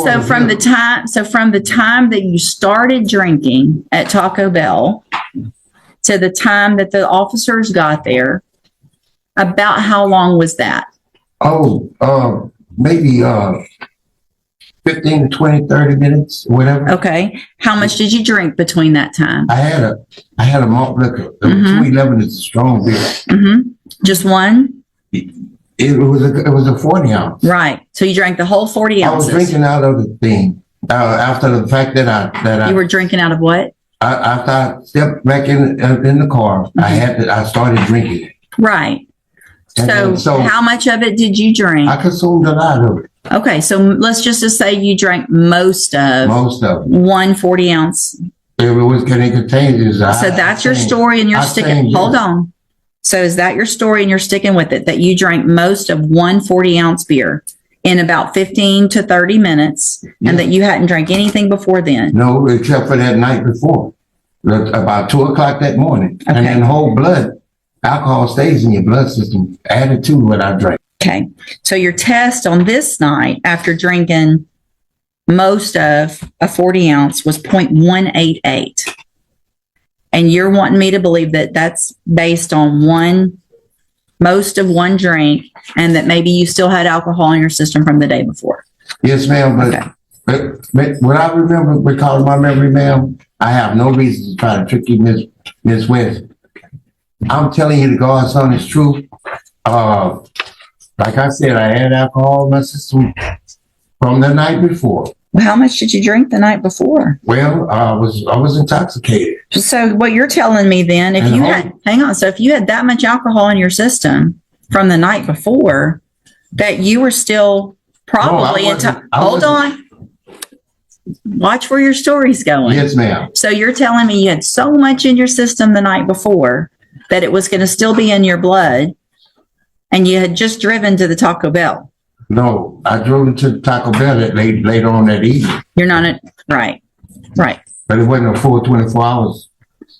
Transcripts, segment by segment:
So from the time that you started drinking at Taco Bell to the time that the officers got there, about how long was that? Oh, maybe 15 to 20, 30 minutes, whatever. Okay. How much did you drink between that time? I had a malt liquor. The 211 is a strong beer. Mm-hmm. Just one? It was a 40 ounce. Right. So you drank the whole 40 ounces. I was drinking out of the thing. After the fact that you were drinking out of what? After I stepped back in the car, I started drinking it. Right. So how much of it did you drink? I consumed a lot of it. Okay, so let's just say you drank most of 1 40 ounce. It was contained. So that's your story, and you're sticking. Hold on. So is that your story, and you're sticking with it? That you drank most of 1 40 ounce beer in about 15 to 30 minutes, and that you hadn't drank anything before then? No, except for that night before, about 2 o'clock that morning, and then whole blood. Alcohol stays in your blood system, added to what I drank. Okay. So your test on this night after drinking most of a 40 ounce was 0.188. And you're wanting me to believe that that's based on most of one drink, and that maybe you still had alcohol in your system from the day before. Yes, ma'am. But what I recall my memory, ma'am, I have no reason to try to trick you, Miss West. I'm telling you, the God's Son is true. Like I said, I had alcohol in my system from the night before. Well, how much did you drink the night before? Well, I was intoxicated. So what you're telling me then, if you had that much alcohol in your system from the night before, that you were still probably hold on. Watch where your story's going. Yes, ma'am. So you're telling me you had so much in your system the night before that it was going to still be in your blood, and you had just driven to the Taco Bell. No, I drove to the Taco Bell later on that evening. You're not right. But it wasn't a full 24 hours.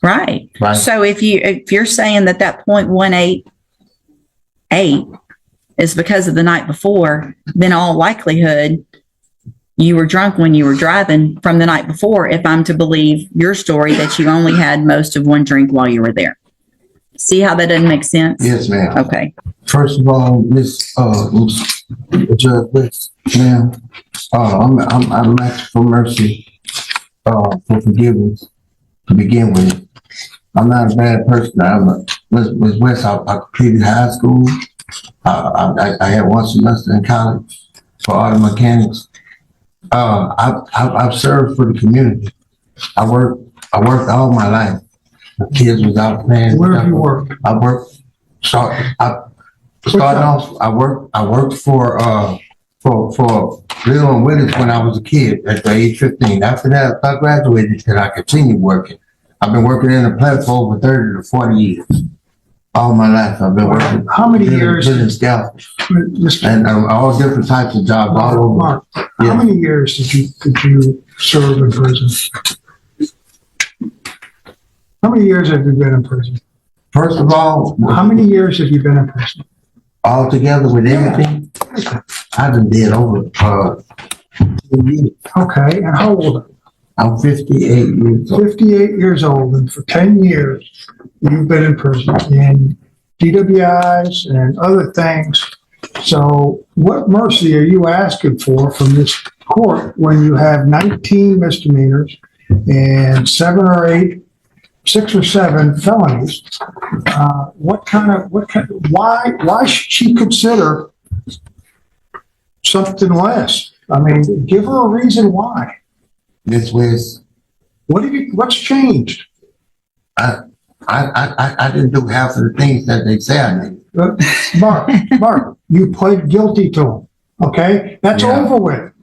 Right. So if you're saying that 0.188 is because of the night before, then all likelihood you were drunk when you were driving from the night before, if I'm to believe your story that you only had most of one drink while you were there. See how that doesn't make sense? Yes, ma'am. Okay. First of all, Miss Judge, ma'am, I'm asking for mercy, for forgiveness to begin with. I'm not a bad person. Miss West, I completed high school. I had 1 semester in college for auto mechanics. I've served for the community. I worked all my life. The kids was out playing. Where have you worked? I worked for Little and Winners when I was a kid at the age 15. After that, I graduated and I continued working. I've been working in the plant for over 30 to 40 years. All my life I've been working. How many years? And all different types of jobs all over. Mark, how many years did you serve in prison? How many years have you been in prison? First of all, how many years have you been in prison? All together with everything, I done did over 10 years. Okay, and how old are you? I'm 58 years old. 58 years old, and for 10 years, you've been in prison in DWIs and other things. So what mercy are you asking for from this court when you have 19 misdemeanors and 6 or 7 felonies? Why should she consider something less? I mean, give her a reason why. Miss West, what's changed? I didn't do half of the things that they say I did. Mark, you pled guilty to them. Okay, that's over with.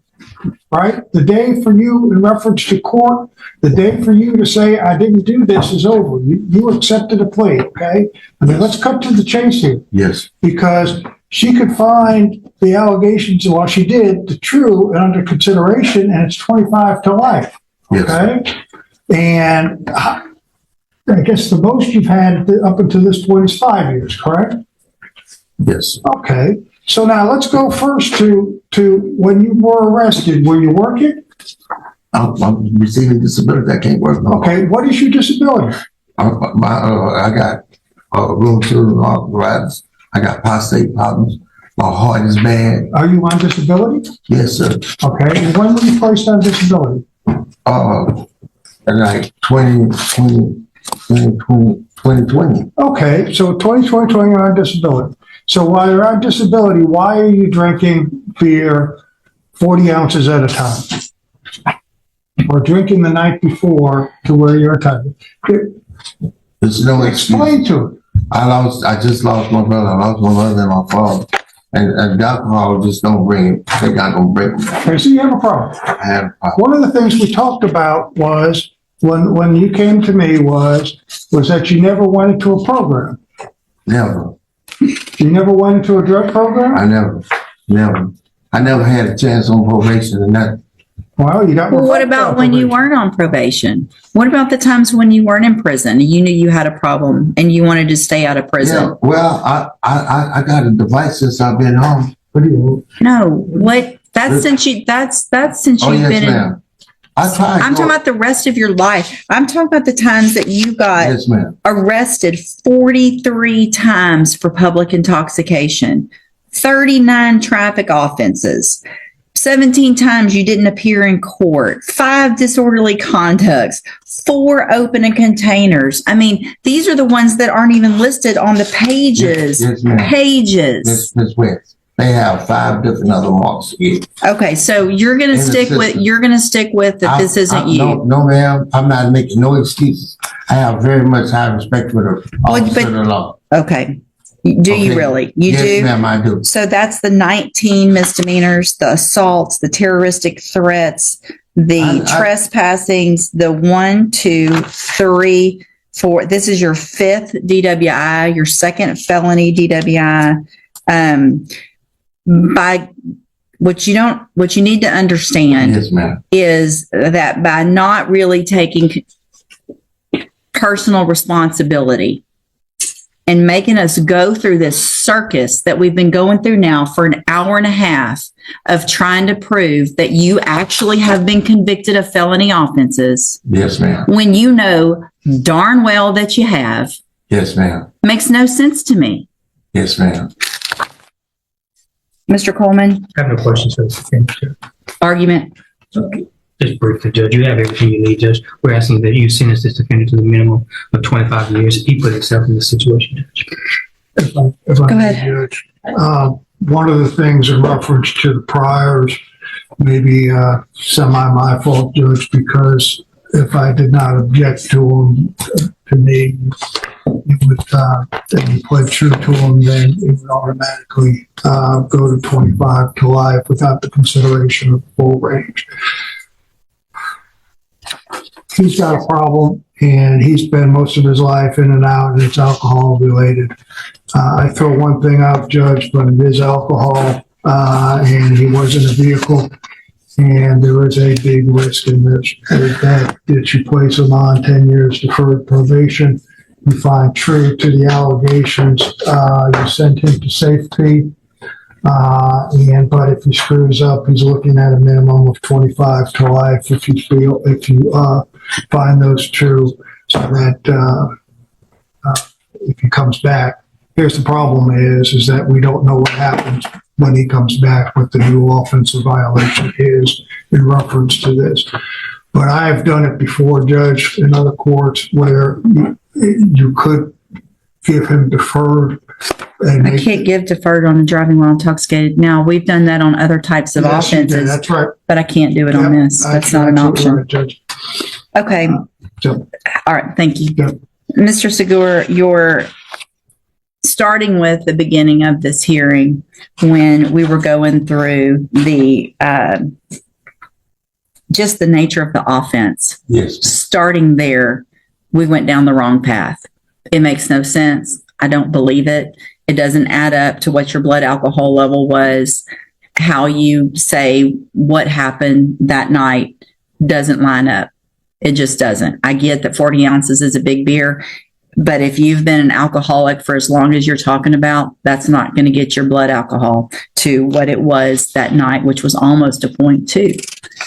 Right? The day for you, in reference to court, the day for you to say I didn't do this is over. You accepted a plea. Okay. I mean, let's cut to the chase here. Yes. Because she could find the allegations, while she did, the true and under consideration, and it's 25 to life. Okay? Yes. And I guess the most you've had up until this point is 5 years, correct? Yes. Okay. So now let's go first to when you were arrested. Were you working? I'm receiving disability. I can't work no more. Okay, what is your disability? I got rheumatoid arthritis. I got prostate problems. My heart is bad. Are you on disability? Yes, sir. Okay, and when were you placed on disability? Like 2020. Okay, so 2020, you're on disability. So while you're on disability, why are you drinking beer 40 ounces at a time? Or drinking the night before to where you're entitled? There's no excuse. Explain to it. I just lost my brother. I lost my mother and my father. And the alcohol just don't bring it. They're not going to break me. Okay, so you have a problem. I have a problem. One of the things we talked about was, when you came to me, was that you never went into a program. Never. You never went into a drug program? I never. I never had a chance on probation and that. Well, you got. Well, what about when you weren't on probation? What about the times when you weren't in prison? You knew you had a problem and you wanted to stay out of prison. Yeah, well, I got a device since I've been home. What do you? No, what? That's since you've Oh, yes, been in. ma'am. I'm talking about the rest of your life. I'm talking about the times that you got Yes, ma'am. arrested 43 times for public intoxication, 39 traffic offenses, 17 times you didn't appear in court, 5 disorderly conducts, 4 open containers. I mean, these are the ones that aren't even listed on the pages. Yes, ma'am. Pages. Ms. West, they have 5 different other marks. Okay, so you're going to stick with that this isn't you. No, ma'am. I'm not making no excuses. I have very much high respect for the officer of the law. Okay. Do you really? You yes, do? Yes, ma'am, I do. So that's the 19 misdemeanors, the assaults, the terroristic threats, the trespassings, the 1, 2, 3, 4. This is your 5th DWI, your 2nd felony DWI. By what you need to understand yes, ma'am. is that by not really taking personal responsibility and making us go through this circus that we've been going through now for an hour and a half of trying to prove that you actually have been convicted of felony offenses. Yes, ma'am. When you know darn well that you have. Yes, ma'am. Makes no sense to me. Yes, ma'am. Mr. Coleman? I have no questions. Argument? Just briefly, Judge, you have everything you need, Judge. We're asking that you sentence this defendant to the minimum of 25 years. He put himself in this situation, Judge. If I Go may, ahead. Judge, one of the things in reference to the priors, maybe semi my fault, Judge, because if I did not object to him, to me, it would, and he pled true to him, then it would automatically go to 25 to life without the consideration of full range. He's got a problem, and he spent most of his life in and out, and it's alcohol related. I throw one thing out, Judge, but it is alcohol, and he was in a vehicle, and there is a big risk in this. That you place him on 10 years deferred probation, you find true to the allegations, you send him to safety, but if he screws up, he's looking at a minimum of 25 to life if you find those true, so that if he comes back. Here's the problem is that we don't know what happens when he comes back, what the new offensive violation is in reference to this. But I have done it before, Judge, in other courts where you could give him deferred. And I can't give deferred on the driving while intoxicated. Now, we've done that on other types of Yes, you did. offenses, That's right. but I can't do it on this. That's not an absolutely option. right, Judge. Okay. So, All right. Thank you. Yeah. Mr. Segura, you're starting with the beginning of this hearing when we were going through the just the nature of the offense. Yes. Starting there, we went down the wrong path. It makes no sense. I don't believe it. It doesn't add up to what your blood alcohol level was. How you say what happened that night doesn't line up. It just doesn't. I get that 40 ounces is a big beer. But if you've been an alcoholic for as long as you're talking about, that's not going to get your blood alcohol to what it was that night, which was almost a 0.2.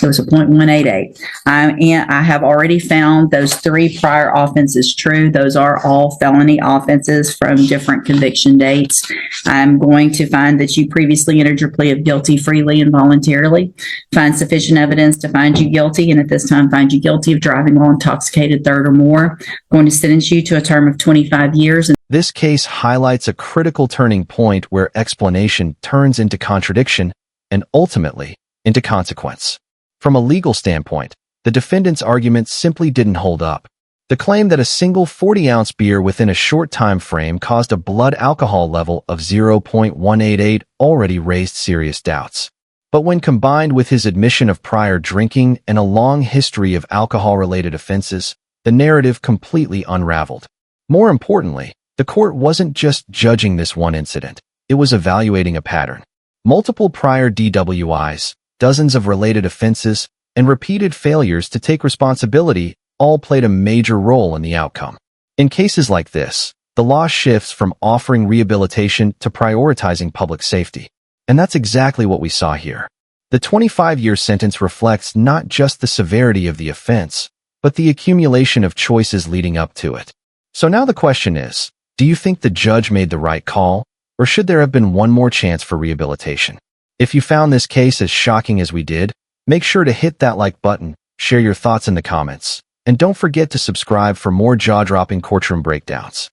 It was a 0.188. And I have already found those 3 prior offenses true. Those are all felony offenses from different conviction dates. I'm going to find that you previously entered your plea of guilty freely and voluntarily, find sufficient evidence to find you guilty, and at this time find you guilty of driving while intoxicated third or more. I'm going to sentence you to a term of 25 years. This case highlights a critical turning point where explanation turns into contradiction and ultimately into consequence. From a legal standpoint, the defendant's argument simply didn't hold up. The claim that a single 40-ounce beer within a short time frame caused a blood alcohol level of 0.188 already raised serious doubts. But when combined with his admission of prior drinking and a long history of alcohol-related offenses, the narrative completely unraveled. More importantly, the court wasn't just judging this one incident, it was evaluating a pattern. Multiple prior DWIs, dozens of related offenses, and repeated failures to take responsibility all played a major role in the outcome. In cases like this, the law shifts from offering rehabilitation to prioritizing public safety. And that's exactly what we saw here. The 25-year sentence reflects not just the severity of the offense, but the accumulation of choices leading up to it. So now the question is, do you think the judge made the right call, or should there have been one more chance for rehabilitation? If you found this case as shocking as we did, make sure to hit that like button, share your thoughts in the comments, and don't forget to subscribe for more jaw-dropping courtroom breakdowns.